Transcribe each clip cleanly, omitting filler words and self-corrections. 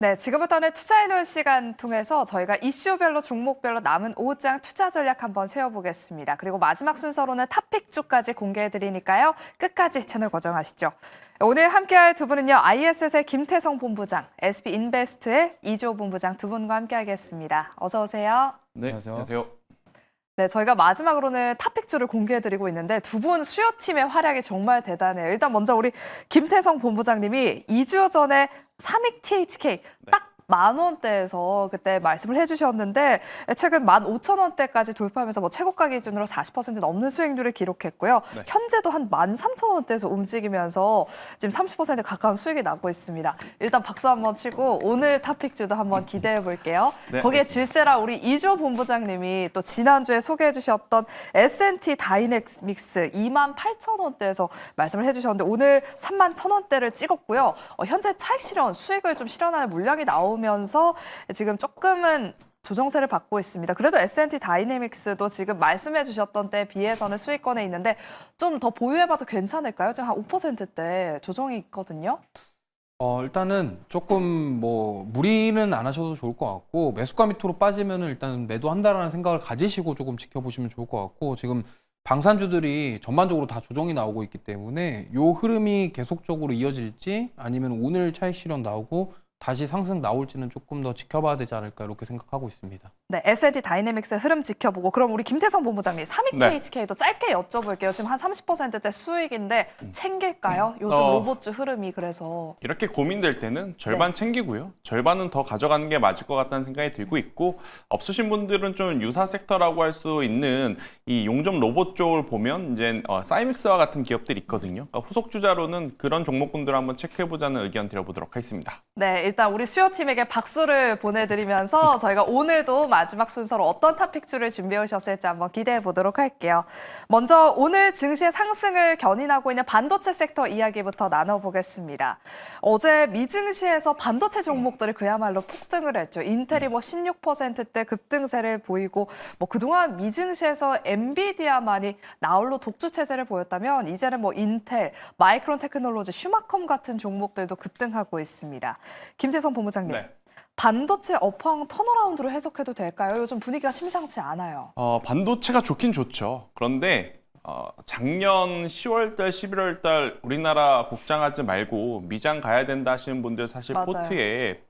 네, 지금부터는 투자해놓은 시간 통해서 저희가 이슈별로 종목별로 남은 5장 투자 전략 한번 세워보겠습니다. 그리고 마지막 순서로는 탑픽주까지 공개해드리니까요. 끝까지 채널 고정하시죠. 오늘 함께할 두 분은요. ISS의 김태성 본부장, SB인베스트의 이주호 본부장 두 분과 함께하겠습니다. 어서 오세요. 네, 안녕하세요. 네, 저희가 마지막으로는 탑픽주를 공개해드리고 있는데 두 분 수요팀의 활약이 정말 대단해요. 일단 먼저 우리 김태성 본부장님이 2주 전에 삼익 THK 딱 10,000원대에서 그때 말씀을 해주셨는데 최근 15,000원대까지 돌파하면서 최고가 기준으로 40% 넘는 수익률을 기록했고요. 네. 현재도 한 13,000원대에서 움직이면서 지금 30% 가까운 수익이 나고 있습니다. 일단 박수 한번 치고 오늘 탑픽주도 한번 기대해 볼게요. 네, 거기에 알겠습니다. 질세라 우리 이주호 본부장님이 또 지난주에 소개해 주셨던 S&T 다이내믹스 28,000원대에서 말씀을 해주셨는데 오늘 31,000원대를 찍었고요. 현재 차익 실현, 수익을 좀 실현하는 물량이 나오면서 지금 조금은 조정세를 받고 있습니다. 그래도 S&T 다이내믹스도 지금 말씀해 주셨던 때에 비해서는 수익권에 있는데 좀 더 보유해봐도 괜찮을까요? 지금 한 5%대 조정이 있거든요. 일단은 조금 무리는 안 하셔도 좋을 것 같고 매수가 밑으로 빠지면은 일단 매도한다라는 생각을 가지시고 조금 지켜보시면 좋을 것 같고 지금 방산주들이 전반적으로 다 조정이 나오고 있기 때문에 요 흐름이 계속적으로 이어질지 아니면 오늘 차익 실현 나오고 다시 상승 나올지는 조금 더 지켜봐야 되지 않을까 이렇게 생각하고 있습니다. 네, S&T 다이내믹스 흐름 지켜보고 그럼 우리 김태성 본부장님 삼익 네. THK도 짧게 여쭤볼게요. 지금 한 30%대 수익인데 챙길까요? 요즘 로봇주 흐름이 그래서. 이렇게 고민될 때는 절반 챙기고요. 절반은 더 가져가는 게 맞을 것 같다는 생각이 들고 있고 없으신 분들은 좀 유사 섹터라고 할 수 있는 이 용접 로봇 쪽을 보면 이제 사이믹스와 같은 기업들이 있거든요. 그러니까 후속 주자로는 그런 종목군들을 한번 체크해보자는 의견 드려보도록 하겠습니다. 네, 일단 우리 수요팀에게 박수를 보내드리면서 저희가 오늘도 마지막 순서로 어떤 탑픽주를 준비해 오셨을지 한번 기대해 보도록 할게요. 먼저 오늘 증시의 상승을 견인하고 있는 반도체 섹터 이야기부터 나눠보겠습니다. 어제 미증시에서 반도체 종목들이 그야말로 폭등을 했죠. 인텔이 16%대 급등세를 보이고 그동안 미증시에서 엔비디아만이 나홀로 독주 체제를 보였다면 이제는 인텔, 마이크론 테크놀로지, 슈마컴 같은 종목들도 급등하고 있습니다. 김태성 본부장님. 네. 반도체 업황 턴어라운드로 해석해도 될까요? 요즘 분위기가 심상치 않아요. 반도체가 좋긴 좋죠. 그런데 작년 10월달, 11월달 우리나라 국장하지 말고 미장 가야 된다 하시는 분들 사실 맞아요. 포트에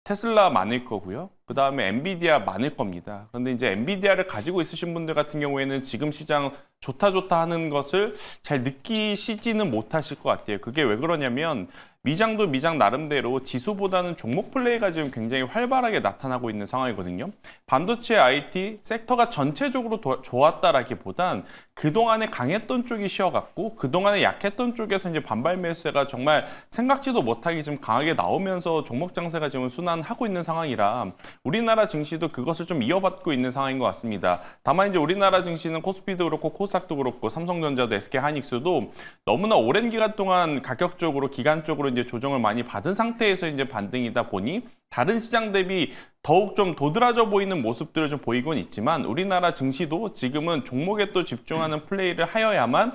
테슬라 많을 거고요. 그다음에 엔비디아 많을 겁니다. 그런데 이제 엔비디아를 가지고 있으신 분들 같은 경우에는 지금 시장 좋다 하는 것을 잘 느끼시지는 못하실 것 같아요. 그게 왜 그러냐면 미장도 미장 나름대로 지수보다는 종목 플레이가 지금 굉장히 활발하게 나타나고 있는 상황이거든요. 반도체 IT 섹터가 전체적으로 좋았다라기보단 그동안에 강했던 쪽이 쉬어갔고 그동안에 약했던 쪽에서 이제 반발 매수세가 정말 생각지도 못하게 지금 강하게 나오면서 종목 장세가 지금 순환하고 있는 상황이라 우리나라 증시도 그것을 좀 이어받고 있는 상황인 것 같습니다. 다만 이제 우리나라 증시는 코스피도 그렇고 코스닥도 그렇고 삼성전자도 SK하이닉스도 너무나 오랜 기간 동안 가격적으로 기간적으로 이제 조정을 많이 받은 상태에서 이제 반등이다 보니 다른 시장 대비 더욱 좀 도드라져 보이는 모습들을 좀 보이곤 있지만 우리나라 증시도 지금은 종목에 또 집중하는 플레이를 하여야만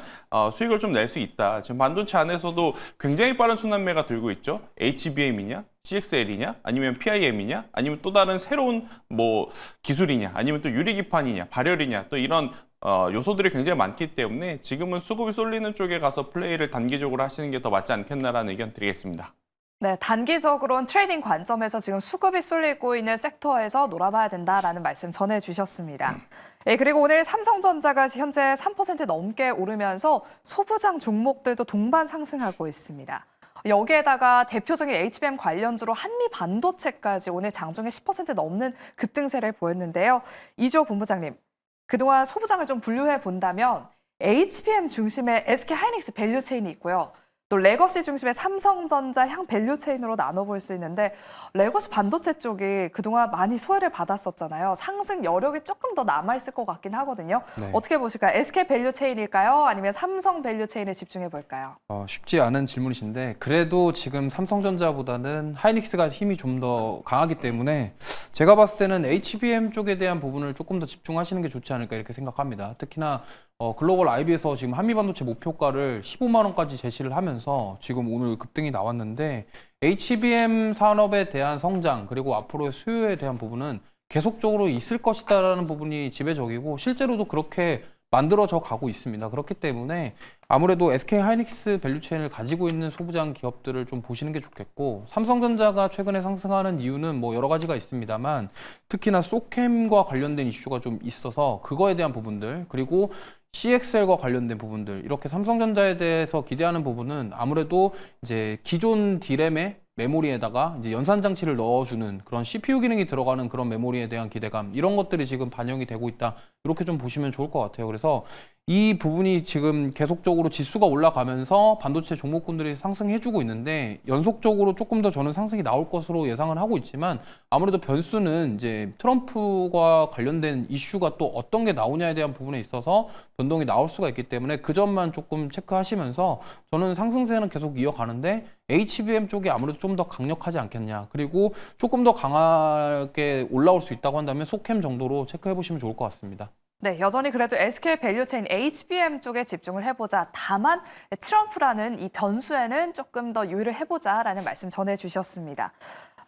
수익을 좀 낼 수 있다. 지금 반도체 안에서도 굉장히 빠른 순환매가 돌고 있죠. HBM이냐, CXL이냐, 아니면 PIM이냐, 아니면 또 다른 새로운 기술이냐, 아니면 또 유리기판이냐, 발열이냐, 또 이런 요소들이 굉장히 많기 때문에 지금은 수급이 쏠리는 쪽에 가서 플레이를 단기적으로 하시는 게 더 맞지 않겠나라는 의견 드리겠습니다. 네, 단기적으로는 트레이딩 관점에서 지금 수급이 쏠리고 있는 섹터에서 놀아봐야 된다라는 말씀 전해주셨습니다. 예, 그리고 오늘 삼성전자가 현재 3% 넘게 오르면서 소부장 종목들도 동반 상승하고 있습니다. 여기에다가 대표적인 HBM 관련주로 한미 반도체까지 오늘 장중에 10% 넘는 급등세를 보였는데요. 이주호 본부장님, 그동안 소부장을 좀 분류해 본다면 HBM 중심의 SK하이닉스 밸류체인이 있고요. 또 레거시 중심의 삼성전자 향 밸류체인으로 나눠볼 수 있는데 레거시 반도체 쪽이 그동안 많이 소외를 받았었잖아요. 상승 여력이 조금 더 남아있을 것 같긴 하거든요. 네. 어떻게 보실까요? SK 밸류체인일까요? 아니면 삼성 밸류체인에 집중해 볼까요? 쉽지 않은 질문이신데 그래도 지금 삼성전자보다는 하이닉스가 힘이 좀 더 강하기 때문에 제가 봤을 때는 HBM 쪽에 대한 부분을 조금 더 집중하시는 게 좋지 않을까 이렇게 생각합니다. 특히나 글로벌 IB에서 지금 한미반도체 목표가를 15만 원까지 제시를 하면서 지금 오늘 급등이 나왔는데 HBM 산업에 대한 성장 그리고 앞으로의 수요에 대한 부분은 계속적으로 있을 것이다라는 부분이 지배적이고 실제로도 그렇게 만들어져 가고 있습니다. 그렇기 때문에 아무래도 SK 하이닉스 밸류체인을 가지고 있는 소부장 기업들을 좀 보시는 게 좋겠고 삼성전자가 최근에 상승하는 이유는 뭐 여러 가지가 있습니다만 특히나 소캠과 관련된 이슈가 좀 있어서 그거에 대한 부분들 그리고 CXL과 관련된 부분들 이렇게 삼성전자에 대해서 기대하는 부분은 아무래도 이제 기존 D램의 메모리에다가 이제 연산 장치를 넣어주는 그런 CPU 기능이 들어가는 그런 메모리에 대한 기대감 이런 것들이 지금 반영이 되고 있다 이렇게 좀 보시면 좋을 것 같아요. 그래서 이 부분이 지금 계속적으로 지수가 올라가면서 반도체 종목군들이 상승해주고 있는데 연속적으로 조금 더 저는 상승이 나올 것으로 예상을 하고 있지만 아무래도 변수는 이제 트럼프와 관련된 이슈가 또 어떤 게 나오냐에 대한 부분에 있어서 변동이 나올 수가 있기 때문에 그 점만 조금 체크하시면서 저는 상승세는 계속 이어가는데 HBM 쪽이 아무래도 좀 더 강력하지 않겠냐 그리고 조금 더 강하게 올라올 수 있다고 한다면 소캠 정도로 체크해 보시면 좋을 것 같습니다. 네, 여전히 그래도 SK 밸류체인 HBM 쪽에 집중을 해보자. 다만 트럼프라는 이 변수에는 조금 더 유의를 해보자라는 말씀 전해주셨습니다.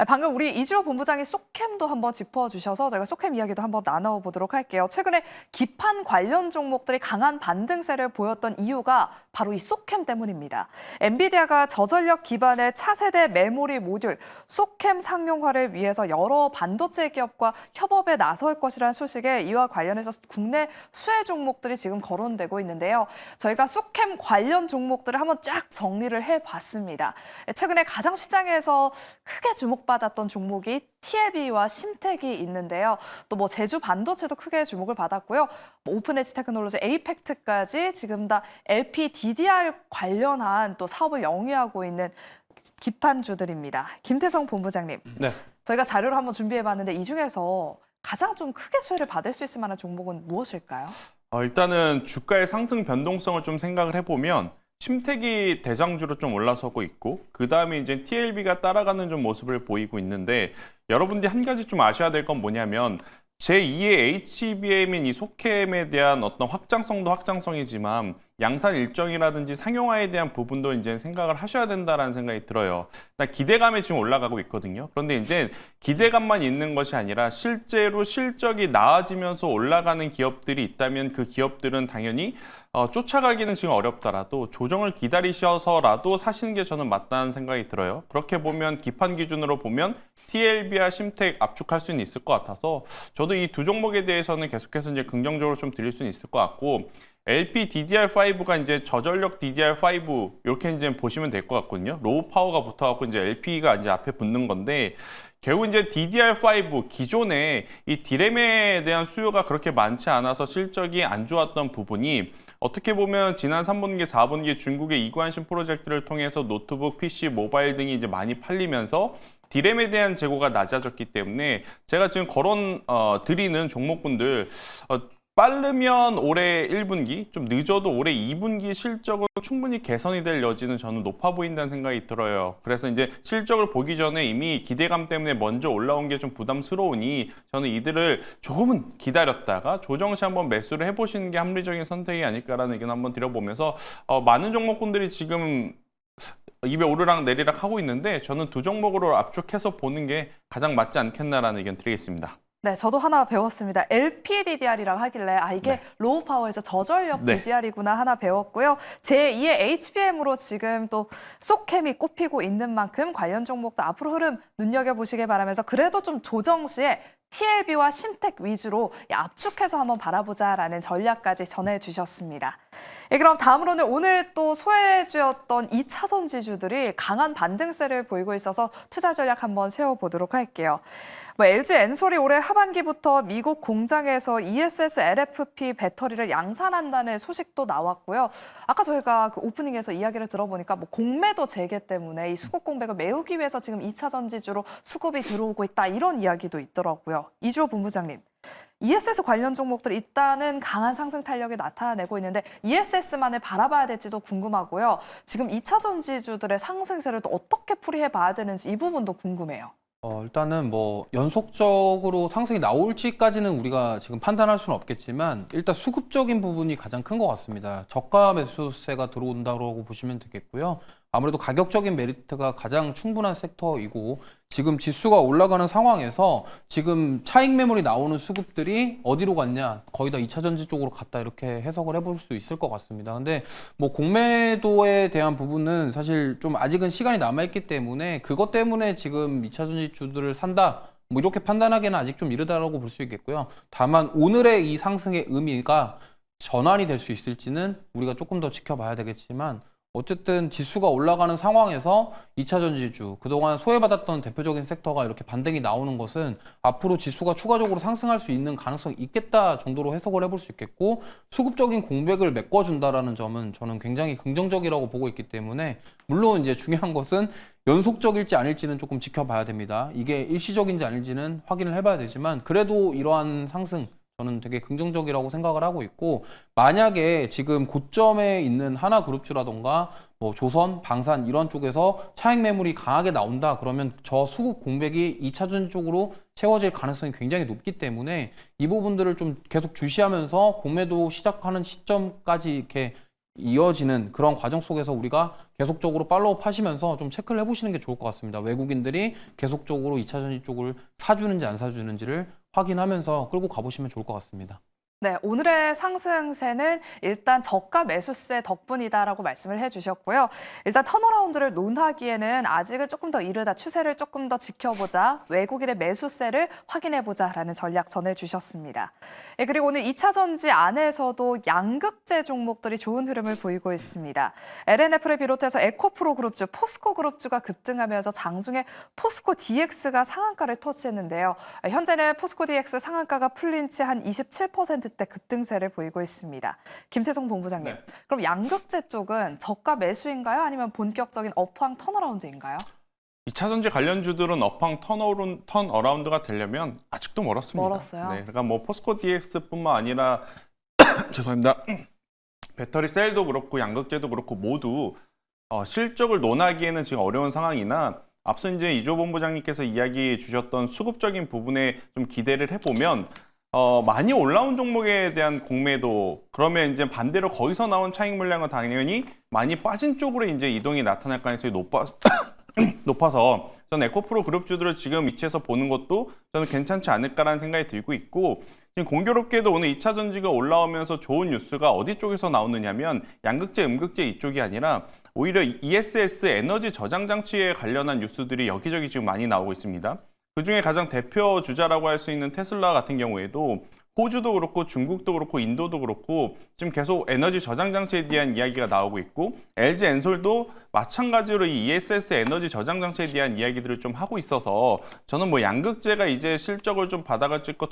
방금 우리 이주호 본부장이 소캠도 한번 짚어주셔서 저희가 소캠 이야기도 한번 나눠보도록 할게요. 최근에 기판 관련 종목들이 강한 반등세를 보였던 이유가 바로 이 소캠 때문입니다. 엔비디아가 저전력 기반의 차세대 메모리 모듈 소캠 상용화를 위해서 여러 반도체 기업과 협업에 나설 것이라는 소식에 이와 관련해서 국내 수혜 종목들이 지금 거론되고 있는데요. 저희가 소캠 관련 종목들을 한번 쫙 정리를 해봤습니다. 최근에 가장 시장에서 크게 주목받았던 종목이 TLB와 심텍이 있는데요. 또 뭐 제주 반도체도 크게 주목을 받았고요. 뭐 오픈엣지 테크놀로지, 에이펙트까지 지금 다 LPDDR 관련한 또 사업을 영위하고 있는 기판주들입니다. 김태성 본부장님, 네. 저희가 자료를 한번 준비해봤는데 이 중에서 가장 좀 크게 수혜를 받을 수 있을 만한 종목은 무엇일까요? 일단은 주가의 상승 변동성을 좀 생각을 해보면 심택이 대장주로 좀 올라서고 있고 그 다음에 이제 TLB가 따라가는 좀 모습을 보이고 있는데 여러분들이 한 가지 좀 아셔야 될 건 뭐냐면 제2의 HBM인 이 소캠에 대한 어떤 확장성도 확장성이지만 양산 일정이라든지 상용화에 대한 부분도 이제 생각을 하셔야 된다라는 생각이 들어요. 일단 기대감이 지금 올라가고 있거든요. 그런데 이제 기대감만 있는 것이 아니라 실제로 실적이 나아지면서 올라가는 기업들이 있다면 그 기업들은 당연히 쫓아가기는 지금 어렵더라도 조정을 기다리셔서라도 사시는 게 저는 맞다는 생각이 들어요. 그렇게 보면 기판 기준으로 보면 TLB와 심텍 압축할 수는 있을 것 같아서 저도 이 두 종목에 대해서는 계속해서 이제 긍정적으로 좀 드릴 수는 있을 것 같고 LPDDR5가 이제 저전력 DDR5 이렇게 이제 보시면 될 것 같거든요. 로우 파워가 붙어갖고 이제 LP가 이제 앞에 붙는 건데 결국 이제 DDR5 기존에 이 D램에 대한 수요가 그렇게 많지 않아서 실적이 안 좋았던 부분이 어떻게 보면 지난 3분기, 4분기 중국의 이관심 프로젝트를 통해서 노트북, PC, 모바일 등이 이제 많이 팔리면서 D램에 대한 재고가 낮아졌기 때문에 제가 지금 드리는 종목군들 빠르면 올해 1분기, 좀 늦어도 올해 2분기 실적은 충분히 개선이 될 여지는 저는 높아 보인다는 생각이 들어요. 그래서 이제 실적을 보기 전에 이미 기대감 때문에 먼저 올라온 게 좀 부담스러우니 저는 이들을 조금은 기다렸다가 조정 시 한번 매수를 해보시는 게 합리적인 선택이 아닐까라는 의견 한번 드려보면서 많은 종목군들이 지금 입에 오르락 내리락 하고 있는데 저는 두 종목으로 압축해서 보는 게 가장 맞지 않겠나라는 의견 드리겠습니다. 네, 저도 하나 배웠습니다. LPDDR이라고 하길래 이게 로우 파워에서 저전력 DDR이구나 하나 배웠고요. 제2의 HBM으로 지금 또 소캠이 꼽히고 있는 만큼 관련 종목도 앞으로 흐름 눈여겨보시길 바라면서 그래도 좀 조정 시에 TLB와 심텍 위주로 압축해서 한번 바라보자라는 전략까지 전해주셨습니다. 그럼 다음으로는 오늘 또 소외주였던 2차 전지주들이 강한 반등세를 보이고 있어서 투자 전략 한번 세워보도록 할게요. LG 엔솔이 올해 하반기부터 미국 공장에서 ESS LFP 배터리를 양산한다는 소식도 나왔고요. 아까 저희가 그 오프닝에서 이야기를 들어보니까 공매도 재개 때문에 이 수급 공백을 메우기 위해서 지금 2차 전지주로 수급이 들어오고 있다 이런 이야기도 있더라고요. 이주호 본부장님. ESS 관련 종목들 일단은 강한 상승 탄력이 나타내고 있는데 ESS만을 바라봐야 될지도 궁금하고요. 지금 2차 전지주들의 상승세를 또 어떻게 풀이해 봐야 되는지 이 부분도 궁금해요. 일단은 뭐 연속적으로 상승이 나올지까지는 우리가 지금 판단할 수는 없겠지만 일단 수급적인 부분이 가장 큰 것 같습니다. 저가 매수세가 들어온다고 보시면 되겠고요. 아무래도 가격적인 메리트가 가장 충분한 섹터이고 지금 지수가 올라가는 상황에서 지금 차익 매물이 나오는 수급들이 어디로 갔냐? 거의 다 2차 전지 쪽으로 갔다 이렇게 해석을 해볼 수 있을 것 같습니다. 근데 뭐 공매도에 대한 부분은 사실 좀 아직은 시간이 남아있기 때문에 그것 때문에 지금 2차 전지 주들을 산다. 뭐 이렇게 판단하기에는 아직 좀 이르다라고 볼 수 있겠고요. 다만 오늘의 이 상승의 의미가 전환이 될 수 있을지는 우리가 조금 더 지켜봐야 되겠지만 어쨌든 지수가 올라가는 상황에서 2차 전지주, 그동안 소외받았던 대표적인 섹터가 이렇게 반등이 나오는 것은 앞으로 지수가 추가적으로 상승할 수 있는 가능성이 있겠다 정도로 해석을 해볼 수 있겠고 수급적인 공백을 메꿔준다라는 점은 저는 굉장히 긍정적이라고 보고 있기 때문에 물론 이제 중요한 것은 연속적일지 아닐지는 조금 지켜봐야 됩니다. 이게 일시적인지 아닐지는 확인을 해봐야 되지만 그래도 이러한 상승 저는 되게 긍정적이라고 생각을 하고 있고 만약에 지금 고점에 있는 하나그룹주라던가 뭐 조선, 방산 이런 쪽에서 차익 매물이 강하게 나온다 그러면 저 수급 공백이 2차 전지 쪽으로 채워질 가능성이 굉장히 높기 때문에 이 부분들을 좀 계속 주시하면서 공매도 시작하는 시점까지 이렇게 이어지는 그런 과정 속에서 우리가 계속적으로 팔로우업 하시면서 좀 체크를 해보시는 게 좋을 것 같습니다. 외국인들이 계속적으로 2차 전지 쪽을 사주는지 안 사주는지를 확인하면서 끌고 가보시면 좋을 것 같습니다. 네, 오늘의 상승세는 일단 저가 매수세 덕분이다라고 말씀을 해주셨고요. 일단 턴어라운드를 논하기에는 아직은 조금 더 이르다. 추세를 조금 더 지켜보자. 외국인의 매수세를 확인해보자라는 전략 전해주셨습니다. 예, 그리고 오늘 2차 전지 안에서도 양극재 종목들이 좋은 흐름을 보이고 있습니다. LNF를 비롯해서 에코프로 그룹주, 포스코 그룹주가 급등하면서 장중에 포스코 DX가 상한가를 터치했는데요. 현재는 포스코 DX 상한가가 풀린 채 한 27%대 급등세를 보이고 있습니다. 김태성 본부장님, 네. 그럼 양극재 쪽은 저가 매수인가요? 아니면 본격적인 업황 턴어라운드인가요? 2차 전지 관련주들은 업황 턴어라운드가 되려면 아직도 멀었습니다. 멀었어요? 네, 그러니까 뭐 포스코 DX뿐만 아니라 죄송합니다. 배터리 셀도 그렇고 양극재도 그렇고 모두 실적을 논하기에는 지금 어려운 상황이나 앞서 이제 이조 본부장님께서 이야기 주셨던 수급적인 부분에 좀 기대를 해보면 많이 올라온 종목에 대한 공매도 그러면 이제 반대로 거기서 나온 차익 물량은 당연히 많이 빠진 쪽으로 이제 이동이 나타날 가능성이 높아서 저는 에코프로 그룹주들을 지금 위치에서 보는 것도 저는 괜찮지 않을까라는 생각이 들고 있고 지금 공교롭게도 오늘 2차 전지가 올라오면서 좋은 뉴스가 어디 쪽에서 나오느냐면 양극재, 음극재 이쪽이 아니라 오히려 ESS 에너지 저장 장치에 관련한 뉴스들이 여기저기 지금 많이 나오고 있습니다. 그중에 가장 대표 주자라고 할 수 있는 테슬라 같은 경우에도 호주도 그렇고 중국도 그렇고 인도도 그렇고 지금 계속 에너지 저장 장치에 대한 이야기가 나오고 있고 LG 엔솔도 마찬가지로 이 ESS 에너지 저장 장치에 대한 이야기들을 좀 하고 있어서 저는 뭐 양극재가 이제 실적을 좀 바닥을 찍고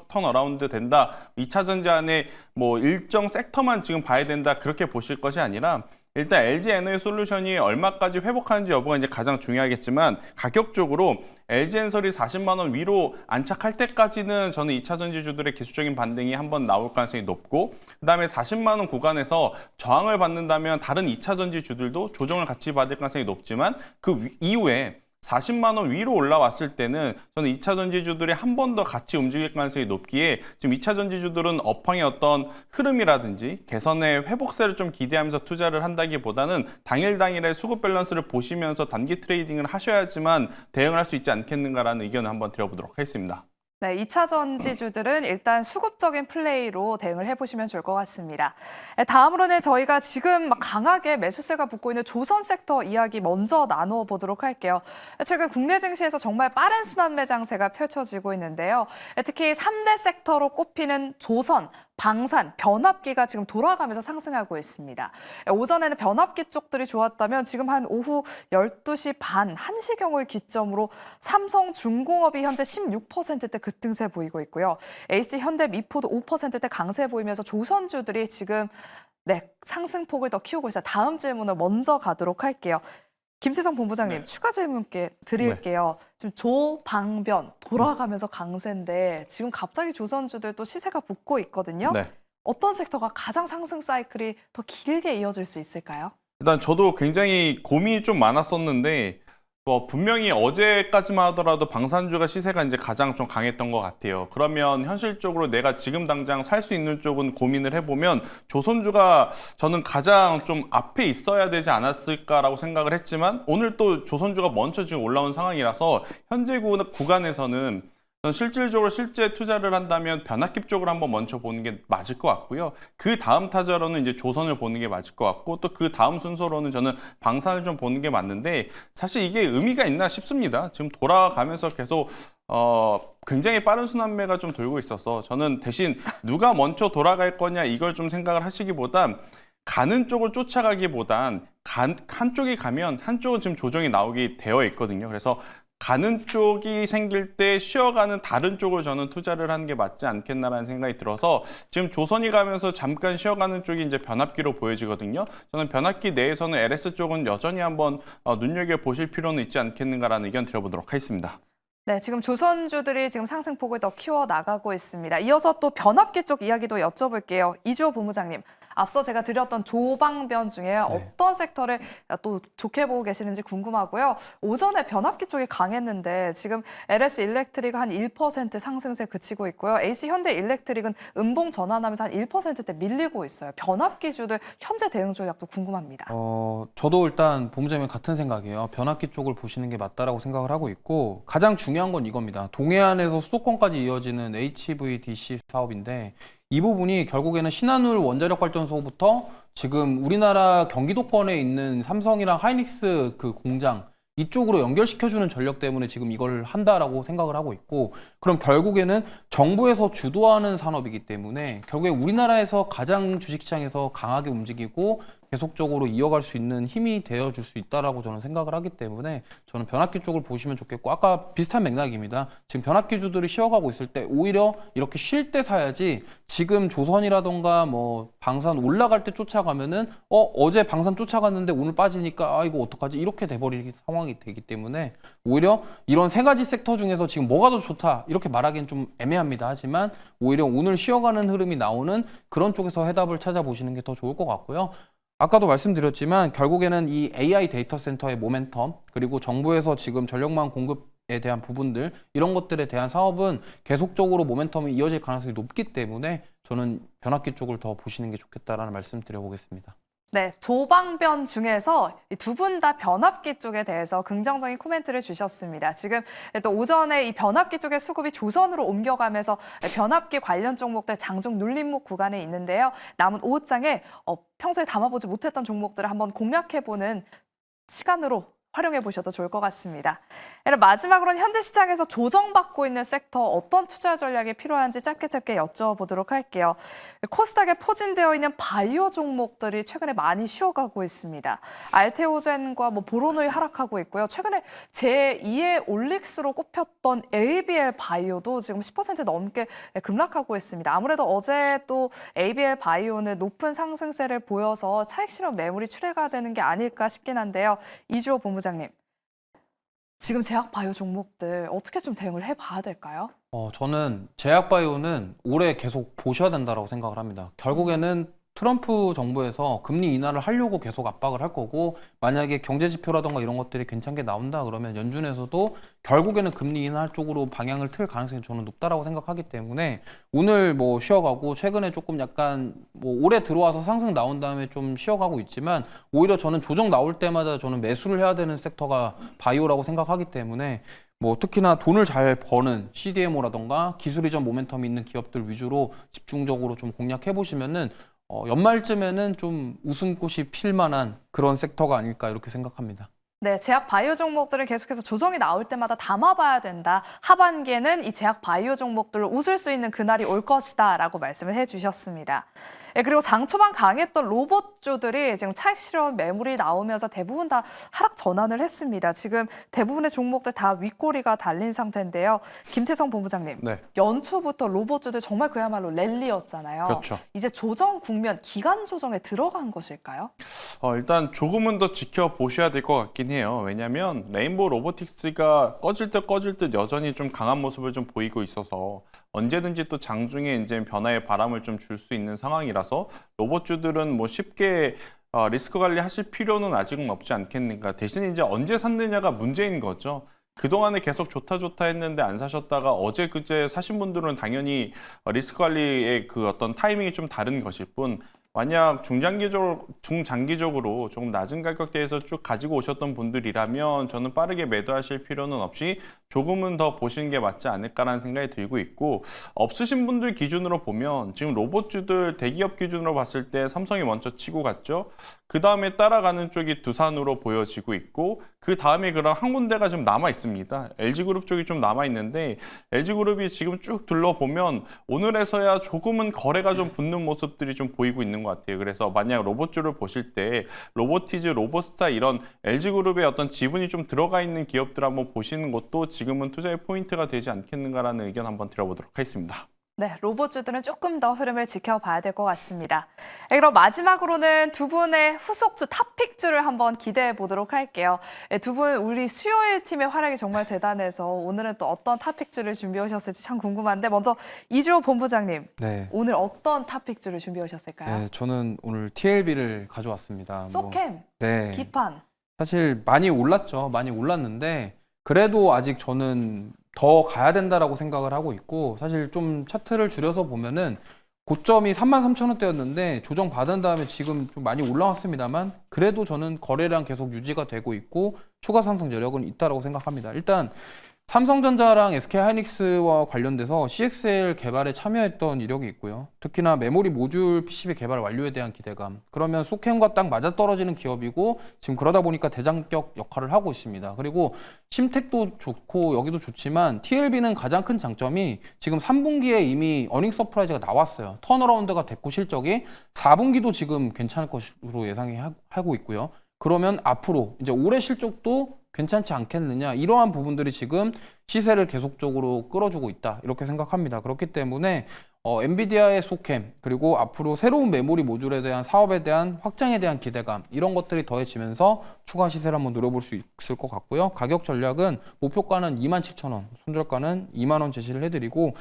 턴어라운드 된다. 2차 전지 안에 뭐 일정 섹터만 지금 봐야 된다. 그렇게 보실 것이 아니라 일단 LG 에너지솔루션이 얼마까지 회복하는지 여부가 이제 가장 중요하겠지만 가격적으로 LG 엔솔이 40만 원 위로 안착할 때까지는 저는 2차 전지주들의 기술적인 반등이 한번 나올 가능성이 높고 그다음에 40만 원 구간에서 저항을 받는다면 다른 2차 전지주들도 조정을 같이 받을 가능성이 높지만 그 이후에 40만 원 위로 올라왔을 때는 저는 2차 전지주들이 한 번 더 같이 움직일 가능성이 높기에 지금 2차 전지주들은 업황의 어떤 흐름이라든지 개선의 회복세를 좀 기대하면서 투자를 한다기보다는 당일의 수급 밸런스를 보시면서 단기 트레이딩을 하셔야지만 대응을 할 수 있지 않겠는가라는 의견을 한번 드려보도록 하겠습니다. 네, 2차 전지주들은 일단 수급적인 플레이로 대응을 해보시면 좋을 것 같습니다. 다음으로는 저희가 지금 막 강하게 매수세가 붙고 있는 조선 섹터 이야기 먼저 나누어 보도록 할게요. 최근 국내 증시에서 정말 빠른 순환 매장세가 펼쳐지고 있는데요. 특히 3대 섹터로 꼽히는 조선, 방산, 변압기가 지금 돌아가면서 상승하고 있습니다. 오전에는 변압기 쪽들이 좋았다면 지금 한 오후 12시 반, 1시경을 기점으로 삼성중공업이 현재 16%대 급등세 보이고 있고요. HC현대미포도 5%대 강세 보이면서 조선주들이 지금 상승폭을 더 키우고 있어요. 다음 질문을 먼저 가도록 할게요. 김태성 본부장님, 추가 질문께 드릴게요. 지금 조방변 돌아가면서 강세인데 지금 갑자기 조선주들 또 시세가 붙고 있거든요. 어떤 섹터가 가장 상승 사이클이 더 길게 이어질 수 있을까요? 일단 저도 굉장히 고민이 좀 많았었는데 뭐 분명히 어제까지만 하더라도 방산주가 시세가 이제 가장 좀 강했던 것 같아요. 그러면 현실적으로 내가 지금 당장 살 수 있는 쪽은 고민을 해보면 조선주가 저는 가장 좀 앞에 있어야 되지 않았을까라고 생각을 했지만 오늘 또 조선주가 먼저 지금 올라온 상황이라서 현재 구간에서는 실질적으로 실제 투자를 한다면 변압기 쪽을 한번 먼저 보는 게 맞을 것 같고요. 그 다음 타자로는 이제 조선을 보는 게 맞을 것 같고 또 그 다음 순서로는 저는 방산을 좀 보는 게 맞는데 사실 이게 의미가 있나 싶습니다. 지금 돌아가면서 계속 굉장히 빠른 순환매가 좀 돌고 있어서 저는 대신 누가 먼저 돌아갈 거냐 이걸 좀 생각을 하시기보단 가는 쪽을 쫓아가기보단 한쪽이 가면 한쪽은 지금 조정이 나오게 되어 있거든요. 그래서 가는 쪽이 생길 때 쉬어가는 다른 쪽을 저는 투자를 하는 게 맞지 않겠나라는 생각이 들어서 지금 조선이 가면서 잠깐 쉬어가는 쪽이 이제 변압기로 보여지거든요. 저는 변압기 내에서는 LS 쪽은 여전히 한번 눈여겨보실 필요는 있지 않겠는가라는 의견 드려보도록 하겠습니다. 네, 지금 조선주들이 지금 상승폭을 더 키워나가고 있습니다. 이어서 또 변압기 쪽 이야기도 여쭤볼게요. 이주호 본부장님, 앞서 제가 드렸던 조방변 중에 어떤 섹터를 또 좋게 보고 계시는지 궁금하고요. 오전에 변압기 쪽이 강했는데 지금 LS 일렉트릭은 한 1% 상승세 그치고 있고요. AC 현대 일렉트릭은 음봉 전환하면서 한 1%대 밀리고 있어요. 변압기주들 현재 대응 전략도 궁금합니다. 저도 일단 본부장님 같은 생각이에요. 변압기 쪽을 보시는 게 맞다라고 생각을 하고 있고 가장 중요한 건 이겁니다. 동해안에서 수도권까지 이어지는 HVDC 사업인데 이 부분이 결국에는 신한울 원자력 발전소부터 지금 우리나라 경기도권에 있는 삼성이랑 하이닉스 그 공장 이쪽으로 연결시켜주는 전력 때문에 지금 이걸 한다라고 생각을 하고 있고 그럼 결국에는 정부에서 주도하는 산업이기 때문에 결국에 우리나라에서 가장 주식시장에서 강하게 움직이고 계속적으로 이어갈 수 있는 힘이 되어줄 수 있다라고 저는 생각을 하기 때문에 저는 변압기 쪽을 보시면 좋겠고 아까 비슷한 맥락입니다. 지금 변압기주들이 쉬어가고 있을 때 오히려 이렇게 쉴 때 사야지 지금 조선이라던가 뭐 방산 올라갈 때 쫓아가면은 어제 방산 쫓아갔는데 오늘 빠지니까 이거 어떡하지 이렇게 돼버리는 상황이 되기 때문에 오히려 이런 세 가지 섹터 중에서 지금 뭐가 더 좋다 이렇게 말하기는 좀 애매합니다. 하지만 오히려 오늘 쉬어가는 흐름이 나오는 그런 쪽에서 해답을 찾아보시는 게 더 좋을 것 같고요. 아까도 말씀드렸지만 결국에는 이 AI 데이터 센터의 모멘텀 그리고 정부에서 지금 전력망 공급에 대한 부분들 이런 것들에 대한 사업은 계속적으로 모멘텀이 이어질 가능성이 높기 때문에 저는 변압기 쪽을 더 보시는 게 좋겠다라는 말씀 드려보겠습니다. 네, 조방변 중에서 두 분 다 변압기 쪽에 대해서 긍정적인 코멘트를 주셨습니다. 지금 또 오전에 이 변압기 쪽의 수급이 조선으로 옮겨가면서 변압기 관련 종목들 장중 눌림목 구간에 있는데요. 남은 오후장에 평소에 담아보지 못했던 종목들을 한번 공략해보는 시간으로 활용해 보셔도 좋을 것 같습니다. 마지막으로는 현재 시장에서 조정받고 있는 섹터 어떤 투자 전략이 필요한지 짧게 여쭤보도록 할게요. 코스닥에 포진되어 있는 바이오 종목들이 최근에 많이 쉬어가고 있습니다. 알테오젠과 보로노이 하락하고 있고요. 최근에 제2의 올릭스로 꼽혔던 ABL 바이오도 지금 10% 넘게 급락하고 있습니다. 아무래도 어제 또 ABL 바이오는 높은 상승세를 보여서 차익 실현 매물이 출회가 되는 게 아닐까 싶긴 한데요. 이주호 본부장님, 지금 제약바이오 종목들 어떻게 좀 대응을 해봐야 될까요? 저는 제약바이오는 올해 계속 보셔야 된다고 생각을 합니다. 결국에는 트럼프 정부에서 금리 인하를 하려고 계속 압박을 할 거고 만약에 경제 지표라던가 이런 것들이 괜찮게 나온다 그러면 연준에서도 결국에는 금리 인하 쪽으로 방향을 틀 가능성이 저는 높다라고 생각하기 때문에 오늘 쉬어가고 최근에 조금 약간 올해 들어와서 상승 나온 다음에 좀 쉬어가고 있지만 오히려 저는 조정 나올 때마다 저는 매수를 해야 되는 섹터가 바이오라고 생각하기 때문에 특히나 돈을 잘 버는 CDMO라던가 기술 이전 모멘텀이 있는 기업들 위주로 집중적으로 좀 공략해 보시면은 연말쯤에는 좀 웃음꽃이 필 만한 그런 섹터가 아닐까 이렇게 생각합니다. 네, 제약 바이오 종목들은 계속해서 조정이 나올 때마다 담아봐야 된다. 하반기에는 이 제약 바이오 종목들로 웃을 수 있는 그날이 올 것이다 라고 말씀을 해주셨습니다. 네, 그리고 장 초반 강했던 로봇주들이 지금 차익 실현 매물이 나오면서 대부분 다 하락 전환을 했습니다. 지금 대부분의 종목들 다 윗꼬리가 달린 상태인데요. 김태성 본부장님, 네. 연초부터 로봇주들 정말 그야말로 랠리였잖아요. 그렇죠. 이제 조정 국면, 기간 조정에 들어간 것일까요? 일단 조금은 더 지켜보셔야 될 것 같긴 해요. 왜냐하면 레인보우 로보틱스가 꺼질 듯 여전히 좀 강한 모습을 좀 보이고 있어서 언제든지 또 장중에 이제 변화의 바람을 좀 줄 수 있는 상황이라서 로봇주들은 쉽게 리스크 관리 하실 필요는 아직은 없지 않겠는가. 대신 이제 언제 샀느냐가 문제인 거죠. 그동안에 계속 좋다 했는데 안 사셨다가 어제 그제 사신 분들은 당연히 리스크 관리의 그 어떤 타이밍이 좀 다른 것일 뿐, 만약 중장기적으로 조금 낮은 가격대에서 쭉 가지고 오셨던 분들이라면 저는 빠르게 매도하실 필요는 없이 조금은 더 보시는 게 맞지 않을까라는 생각이 들고 있고, 없으신 분들 기준으로 보면 지금 로봇주들 대기업 기준으로 봤을 때 삼성이 먼저 치고 갔죠. 그 다음에 따라가는 쪽이 두산으로 보여지고 있고, 그 다음에 그럼 한 군데가 좀 남아 있습니다. LG그룹 쪽이 좀 남아 있는데, LG그룹이 지금 쭉 둘러보면 오늘에서야 조금은 거래가 좀 붙는 모습들이 좀 보이고 있는 것 같아요. 그래서 만약 로봇주를 보실 때 로보티즈, 로보스타 이런 LG그룹의 어떤 지분이 좀 들어가 있는 기업들 한번 보시는 것도 지금은 투자의 포인트가 되지 않겠는가라는 의견 한번 드려보도록 하겠습니다. 네, 로봇주들은 조금 더 흐름을 지켜봐야 될 것 같습니다. 네, 그럼 마지막으로는 두 분의 후속주 탑픽주를 한번 기대해 보도록 할게요. 네, 두 분 우리 수요일 팀의 활약이 정말 대단해서 오늘은 또 어떤 탑픽주를 준비해 오셨을지 참 궁금한데, 먼저 이주호 본부장님, 네. 오늘 어떤 탑픽주를 준비해 오셨을까요? 네, 저는 오늘 TLB를 가져왔습니다. 소캠, 네. 기판. 사실 많이 올랐죠. 많이 올랐는데 그래도 아직 저는 더 가야 된다라고 생각을 하고 있고, 사실 좀 차트를 줄여서 보면은 고점이 33,000원대였는데 조정 받은 다음에 지금 좀 많이 올라왔습니다만, 그래도 저는 거래량 계속 유지가 되고 있고 추가 상승 여력은 있다라고 생각합니다. 일단 삼성전자랑 SK하이닉스와 관련돼서 CXL 개발에 참여했던 이력이 있고요. 특히나 메모리 모듈 PCB 개발 완료에 대한 기대감. 그러면 소캠과 딱 맞아떨어지는 기업이고 지금 그러다 보니까 대장격 역할을 하고 있습니다. 그리고 심텍도 좋고 여기도 좋지만 TLB는 가장 큰 장점이 지금 3분기에 이미 어닝 서프라이즈가 나왔어요. 턴어라운드가 됐고 실적이 4분기도 지금 괜찮을 것으로 예상이 하고 있고요. 그러면 앞으로 이제 올해 실적도 괜찮지 않겠느냐, 이러한 부분들이 지금 시세를 계속적으로 끌어주고 있다, 이렇게 생각합니다. 그렇기 때문에 엔비디아의 소캠, 그리고 앞으로 새로운 메모리 모듈에 대한 사업에 대한 확장에 대한 기대감, 이런 것들이 더해지면서 추가 시세를 한번 노려볼 수 있을 것 같고요. 가격 전략은 목표가는 27,000원, 손절가는 2만 원 제시를 해드리고,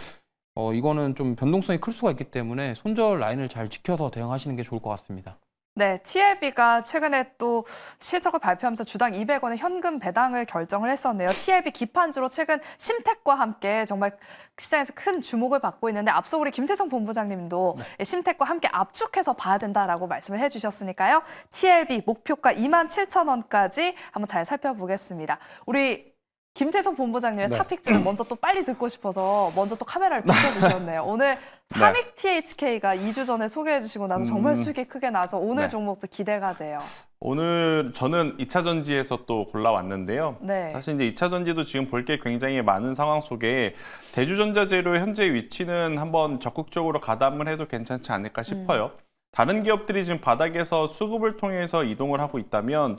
이거는 좀 변동성이 클 수가 있기 때문에 손절 라인을 잘 지켜서 대응하시는 게 좋을 것 같습니다. 네, TLB가 최근에 또 실적을 발표하면서 주당 200원의 현금 배당을 결정을 했었네요. TLB 기판주로 최근 심텍과 함께 정말 시장에서 큰 주목을 받고 있는데, 앞서 우리 김태성 본부장님도 심텍과 함께 압축해서 봐야 된다라고 말씀을 해주셨으니까요. TLB 목표가 27,000원까지 한번 잘 살펴보겠습니다. 우리 김태성 본부장님의 탑픽주를 먼저 또 빨리 듣고 싶어서 먼저 또 카메라를 비춰주셨네요. 오늘 삼익 THK가 2주 전에 소개해 주시고 나서 정말 수익이 크게 나서 오늘 종목도 기대가 돼요. 오늘 저는 2차 전지에서 또 골라왔는데요. 네. 사실 이제 2차 전지도 지금 볼 게 굉장히 많은 상황 속에 대주전자재료의 현재 위치는 한번 적극적으로 가담을 해도 괜찮지 않을까 싶어요. 다른 기업들이 지금 바닥에서 수급을 통해서 이동을 하고 있다면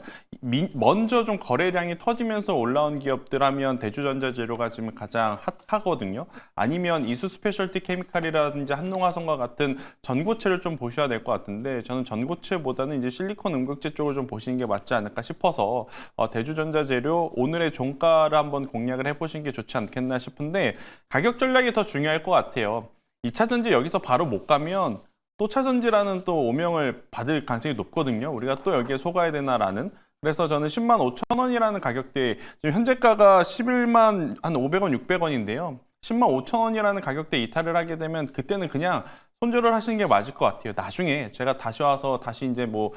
먼저 좀 거래량이 터지면서 올라온 기업들 하면 대주전자재료가 지금 가장 핫하거든요. 아니면 이수 스페셜티 케미칼이라든지 한농화성과 같은 전고체를 좀 보셔야 될 것 같은데, 저는 전고체보다는 이제 실리콘 음극재 쪽을 좀 보시는 게 맞지 않을까 싶어서 대주전자재료 오늘의 종가를 한번 공략을 해보시는 게 좋지 않겠나 싶은데, 가격 전략이 더 중요할 것 같아요. 2차 전지 여기서 바로 못 가면 또 차전지라는 또 오명을 받을 가능성이 높거든요. 우리가 또 여기에 속아야 되나라는. 그래서 저는 10만 5천 원이라는 가격대, 지금 현재가가 11만 한 500원, 600원인데요. 10만 5천 원이라는 가격대 이탈을 하게 되면 그때는 그냥 손절을 하시는 게 맞을 것 같아요. 나중에 제가 다시 와서 다시 이제 뭐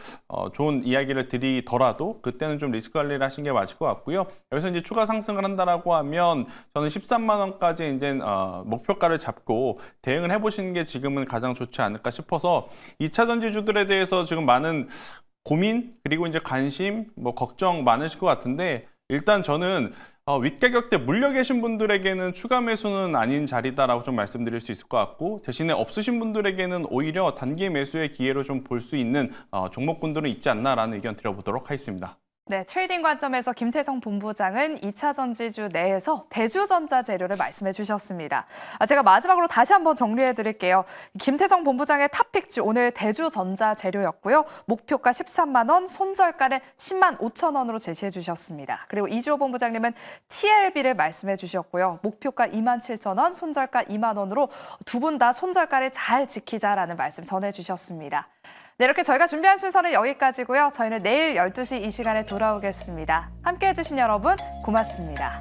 좋은 이야기를 드리더라도 그때는 좀 리스크 관리를 하시는 게 맞을 것 같고요. 여기서 이제 추가 상승을 한다라고 하면 저는 13만 원까지 이제 목표가를 잡고 대응을 해보시는 게 지금은 가장 좋지 않을까 싶어서, 2차 전지주들에 대해서 지금 많은 고민 그리고 이제 관심, 뭐 걱정 많으실 것 같은데, 일단 저는 윗가격대 물려 계신 분들에게는 추가 매수는 아닌 자리다라고 좀 말씀드릴 수 있을 것 같고, 대신에 없으신 분들에게는 오히려 단기 매수의 기회로 좀 볼 수 있는 종목군들은 있지 않나라는 의견 드려보도록 하겠습니다. 네, 트레이딩 관점에서 김태성 본부장은 2차 전지주 내에서 대주전자 재료를 말씀해 주셨습니다. 제가 마지막으로 다시 한번 정리해 드릴게요. 김태성 본부장의 탑픽주 오늘 대주전자 재료였고요. 목표가 13만 원, 손절가를 10만 5천 원으로 제시해 주셨습니다. 그리고 이주호 본부장님은 TLB를 말씀해 주셨고요. 목표가 2만 7천 원, 손절가 2만 원으로 두 분 다 손절가를 잘 지키자라는 말씀 전해 주셨습니다. 네, 이렇게 저희가 준비한 순서는 여기까지고요. 저희는 내일 12시 이 시간에 돌아오겠습니다. 함께해 주신 여러분 고맙습니다.